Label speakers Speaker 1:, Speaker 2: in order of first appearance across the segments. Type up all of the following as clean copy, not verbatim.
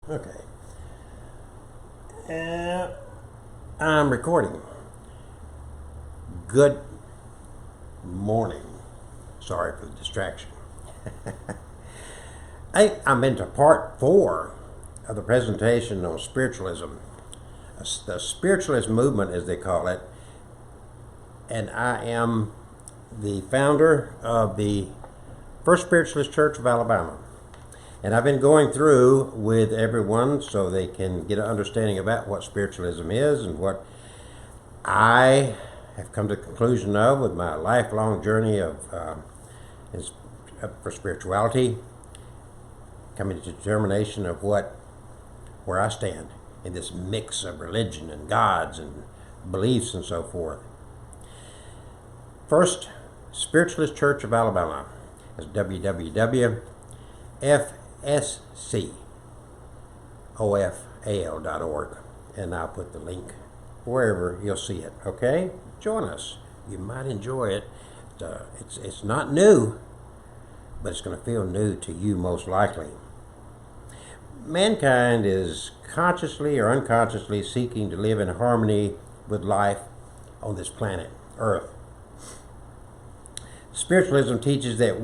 Speaker 1: Okay. Uh, I'm recording. Good morning. Sorry for the distraction. I'm into part 4 of the presentation on spiritualism. The spiritualist movement, as they call it, and I am the founder of the First Spiritualist Church of Alabama. And I've been going through with everyone so they can get an understanding about what spiritualism is and what I have come to the conclusion of with my lifelong journey for spirituality, coming to determination of where I stand in this mix of religion and gods and beliefs and so forth. First Spiritualist Church of Alabama is www.fscofal.org, and I'll put the link wherever you'll see it. Okay, join us. You might enjoy it. It's not new, but it's going to feel new to you most likely. Mankind is consciously or unconsciously seeking to live in harmony with life on this planet Earth. Spiritualism teaches that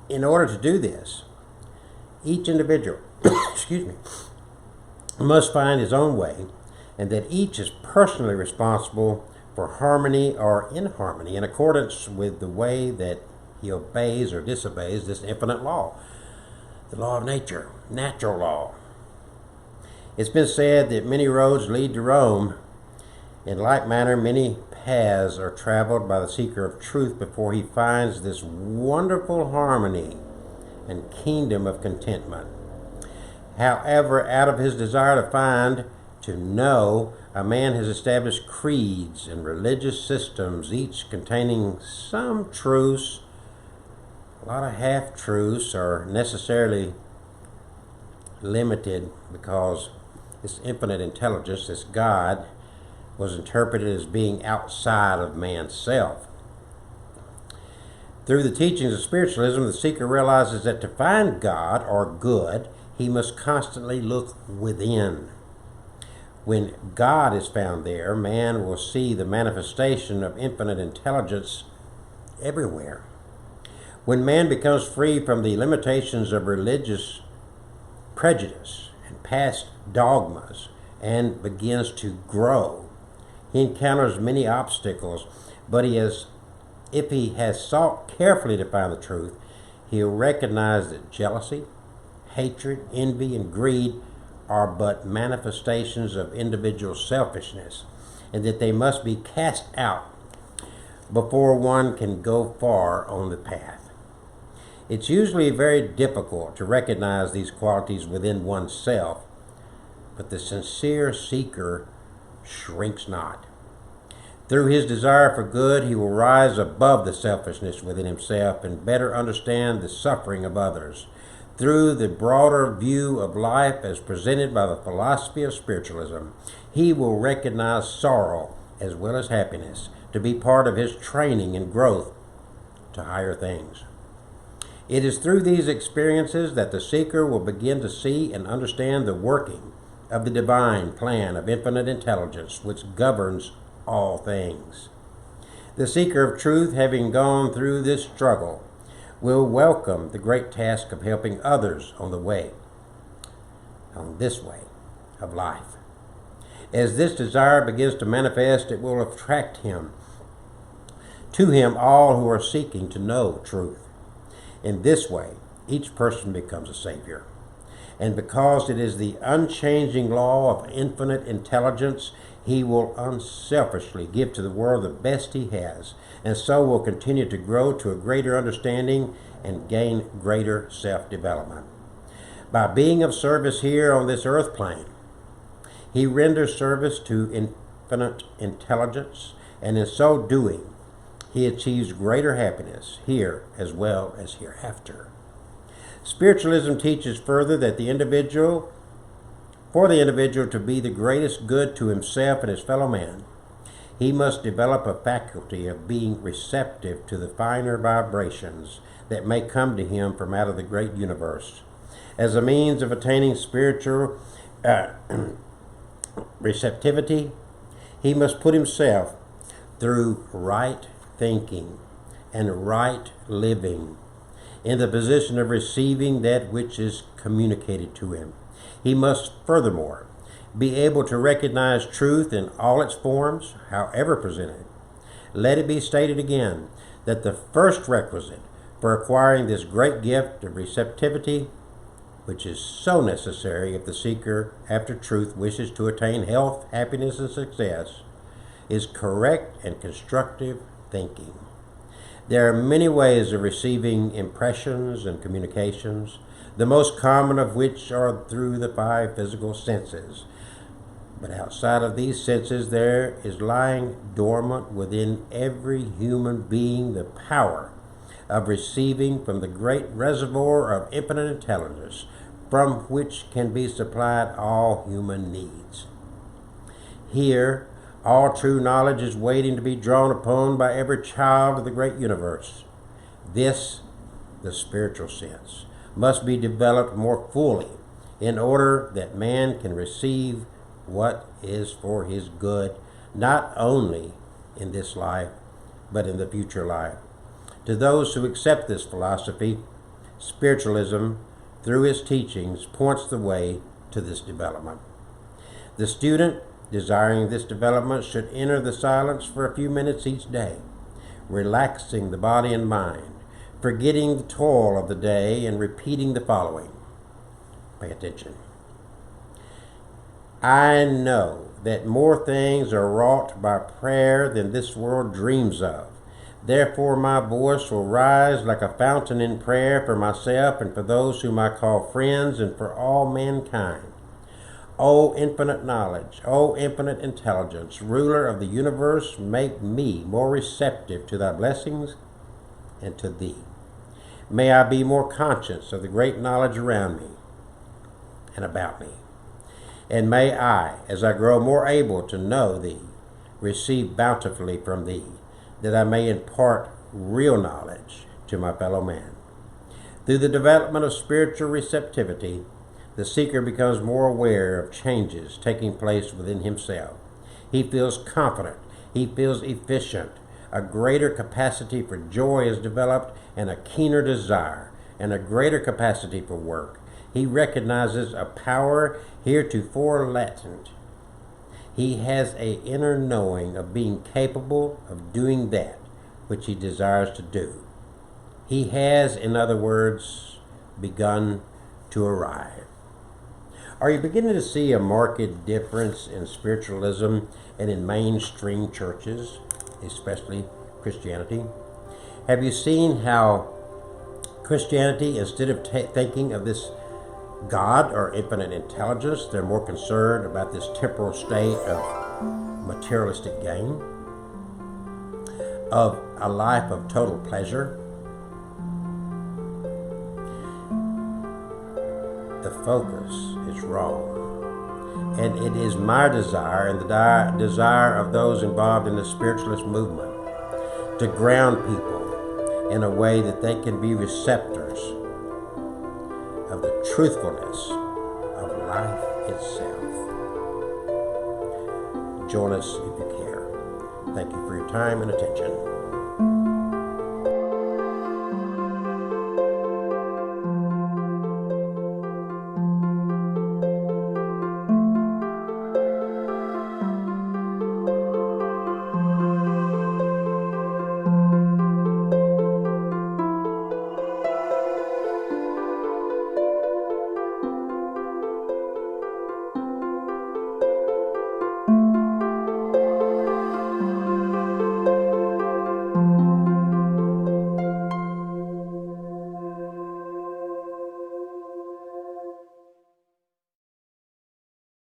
Speaker 1: in order to do this, each individual must find his own way, and that each is personally responsible for harmony or inharmony in accordance with the way that he obeys or disobeys this infinite law, the law of nature, natural law. It's been said that many roads lead to Rome. In like manner, many paths are traveled by the seeker of truth before he finds this wonderful harmony and kingdom of contentment. However, out of his desire to know, a man has established creeds and religious systems, each containing some truths. A lot of half-truths are necessarily limited because this infinite intelligence, this God, was interpreted as being outside of man's self. Through the teachings of spiritualism, the seeker realizes that to find God or good, he must constantly look within. When God is found there, man will see the manifestation of infinite intelligence everywhere. When man becomes free from the limitations of religious prejudice and past dogmas and begins to grow, he encounters many obstacles, but if he has sought carefully to find the truth, he'll recognize that jealousy, hatred, envy, and greed are but manifestations of individual selfishness, and that they must be cast out before one can go far on the path. It's usually very difficult to recognize these qualities within oneself, but the sincere seeker shrinks not. Through his desire for good, he will rise above the selfishness within himself and better understand the suffering of others. Through the broader view of life as presented by the philosophy of spiritualism, he will recognize sorrow as well as happiness to be part of his training and growth to higher things. It is through these experiences that the seeker will begin to see and understand the working of the divine plan of infinite intelligence which governs all things. The seeker of truth, having gone through this struggle, will welcome the great task of helping others on this way of life. As this desire begins to manifest, it will attract to him all who are seeking to know truth. In this way, each person becomes a savior. And because it is the unchanging law of infinite intelligence, he will unselfishly give to the world the best he has, and so will continue to grow to a greater understanding and gain greater self-development. By being of service here on this earth plane, he renders service to infinite intelligence, and in so doing, he achieves greater happiness here as well as hereafter. Spiritualism teaches further that for the individual to be the greatest good to himself and his fellow man, he must develop a faculty of being receptive to the finer vibrations that may come to him from out of the great universe. As a means of attaining spiritual receptivity, he must put himself through right thinking and right living in the position of receiving that which is communicated to him. He must, furthermore, be able to recognize truth in all its forms, however presented. Let it be stated again that the first requisite for acquiring this great gift of receptivity, which is so necessary if the seeker after truth wishes to attain health, happiness, and success, is correct and constructive thinking. There are many ways of receiving impressions and communications, the most common of which are through the 5 physical senses. But outside of these senses, there is lying dormant within every human being the power of receiving from the great reservoir of infinite intelligence, from which can be supplied all human needs. Here, all true knowledge is waiting to be drawn upon by every child of the great universe. This, the spiritual sense, must be developed more fully in order that man can receive what is for his good, not only in this life, but in the future life. To those who accept this philosophy, spiritualism, through its teachings, points the way to this development. The student desiring this development should enter the silence for a few minutes each day, relaxing the body and mind, forgetting the toil of the day, and repeating the following. Pay attention. I know that more things are wrought by prayer than this world dreams of. Therefore my voice will rise like a fountain in prayer for myself and for those whom I call friends and for all mankind. O infinite knowledge, O infinite intelligence, ruler of the universe, make me more receptive to thy blessings and to thee. May I be more conscious of the great knowledge around me and about me. And may I, as I grow more able to know thee, receive bountifully from thee, that I may impart real knowledge to my fellow man. Through the development of spiritual receptivity, the seeker becomes more aware of changes taking place within himself. He feels confident. He feels efficient. A greater capacity for joy is developed, and a keener desire, and a greater capacity for work. He recognizes a power heretofore latent. He has an inner knowing of being capable of doing that which he desires to do. He has, in other words, begun to arrive. Are you beginning to see a marked difference in spiritualism and in mainstream churches, especially Christianity? Have you seen how Christianity, instead of thinking of this God or infinite intelligence, they're more concerned about this temporal state of materialistic gain, of a life of total pleasure? The focus is wrong. And it is my desire and the desire of those involved in the spiritualist movement to ground people in a way that they can be receptors of the truthfulness of life itself. Join us if you care. Thank you for your time and attention.